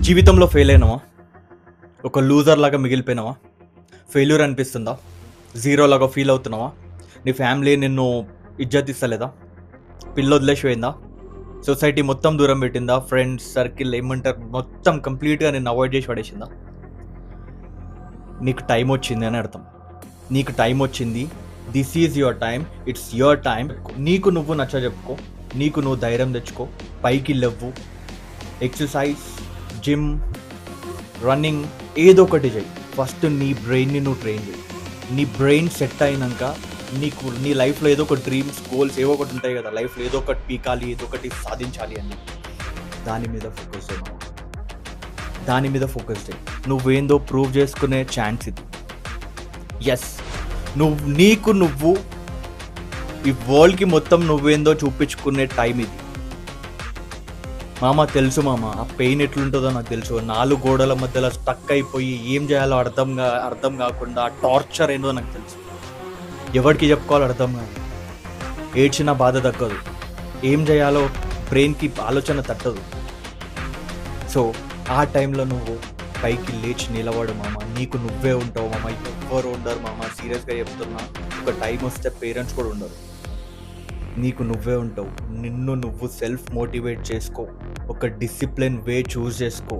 జీవితంలో ఫెయిల్ అయినావా? ఒక లూజర్ లాగా మిగిలిపోయినావా? ఫెయిల్యూర్ అనిపిస్తుందా? జీరో లాగా ఫీల్ అవుతున్నావా? నీ ఫ్యామిలీ నిన్ను ఇజ్జత్ ఇస్తలేదా? పిల్ల వదిలేసిపోయిందా? సొసైటీ మొత్తం దూరం పెట్టిందా? ఫ్రెండ్స్ సర్కిల్ ఏమంటారు మొత్తం కంప్లీట్గా నిన్ను అవాయిడ్ చేసి పడేసిందా? నీకు టైం వచ్చింది అని అర్థం. నీకు టైం వచ్చింది. This is your time. It's your time. నీకు నువ్వు నచ్చ చెప్పుకో. నీకు నువ్వు ధైర్యం తెచ్చుకో. పైకి లేవు. ఎక్సర్సైజ్, జిమ్, రన్నింగ్ ఏదో ఒకటి చేయి. ఫస్ట్ నీ బ్రెయిన్ని నువ్వు ట్రైన్ చేయి. నీ బ్రెయిన్ సెట్ అయినాక నీకు నీ లైఫ్లో ఏదో ఒక డ్రీమ్స్, గోల్స్ ఏవో ఒకటి ఉంటాయి కదా. లైఫ్లో ఏదో ఒకటి పీకాలి, ఏదో ఒకటి సాధించాలి అని దాని మీద ఫోకస్ చేయి. దాని మీద ఫోకస్ చేయి. నువ్వేందో ప్రూవ్ చేసుకునే ఛాన్స్ ఇది. ఎస్, నువ్వు ఈ వరల్డ్కి మొత్తం నువ్వేందో చూపించుకునే టైం ఇది. మామ తెలుసు మామ, ఆ పెయిన్ ఎట్లుంటుందో నాకు తెలుసు. 4 గోడల మధ్యలో స్టక్ అయిపోయి ఏం చేయాలో అర్థం కాకుండా టార్చర్ ఏందో నాకు తెలుసు. ఎవరికి చెప్పుకోవాలో అర్థం కాదు. ఏడ్చిన బాధ తగ్గదు. ఏం చేయాలో బ్రెయిన్కి ఆలోచన తట్టదు. సో ఆ టైంలో నువ్వు పైకి లేచి నిలబడు మామ. నీకు నువ్వే ఉంటావు మామ. ఎవ్వరు ఉండరు మామ. సీరియస్గా చెప్తున్నా. ఒక టైం వస్తే పేరెంట్స్ కూడా ఉండరు. నీకు నువ్వే ఉంటావు. నిన్ను నువ్వు సెల్ఫ్ మోటివేట్ చేసుకో. ఒక డిసిప్లిన్ వే చూస్ చేసుకో.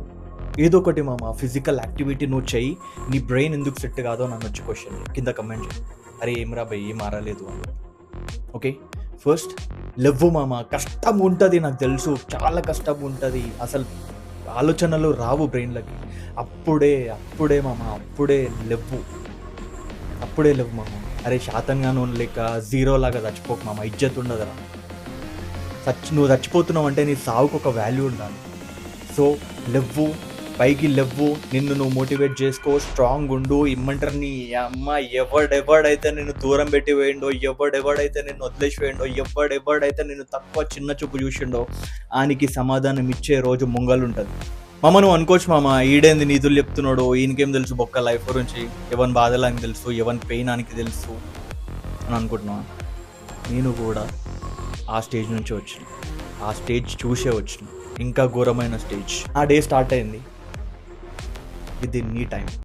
ఏదో ఒకటి మామ. ఫిజికల్ యాక్టివిటీ నువ్వు చెయ్యి. నీ బ్రెయిన్ ఎందుకు సెట్ కాదో నాకు వచ్చి క్వశ్చన్ కింద కమెంట్ చేయి. అరే ఏమరా భయ్, ఏం మారలేదు అని. ఓకే, ఫస్ట్ లెవ్వు మామ. కష్టం ఉంటుంది నాకు తెలుసు, చాలా కష్టం ఉంటుంది. అసలు ఆలోచనలు రావు బ్రెయిన్లకి. అప్పుడే మామ, అప్పుడే లెవ్వు మామ. అరే శాతంగానూ లేక జీరో లాగా చచ్చిపోకు మామ. ఇజ్జత్ ఉండదురా. నువ్వు చచ్చిపోతున్నావు అంటే నీ సావుకు ఒక వాల్యూ ఉండాలి. సో లెవ్వు, పైకి లెవ్వు. నిన్ను నువ్వు మోటివేట్ చేసుకో. స్ట్రాంగ్ ఉండు. ఇమ్మంటారు నీ అమ్మ. ఎవడైతే నిన్ను దూరం పెట్టి పోయిండో, ఎవడైతే నిన్ను వదిలేసిపోయిండో, ఎవడైతే నిన్ను తక్కువ చిన్న చూపు చూసిండో ఆయనకి సమాధానం ఇచ్చే రోజు ముంగలుంటుంది. మామ నువ్వు అనుకోవచ్చు మామ, ఈడేంది నీతులు చెప్తున్నాడు, ఈయనకేం తెలుసు బొక్క లైఫ్ గురించి, ఎవరి బాధలు ఆయనకి తెలుసు, ఎవరి పెయిన్ ఆయనకి తెలుసు అని అనుకుంటున్నా. నేను కూడా ఆ స్టేజ్ నుంచి వచ్చిన, ఆ స్టేజ్ చూసే వచ్చిన. ఇంకా ఘోరమైన స్టేజ్. ఆ డే స్టార్ట్ అయింది విత్ ఇన్ నీ టైం.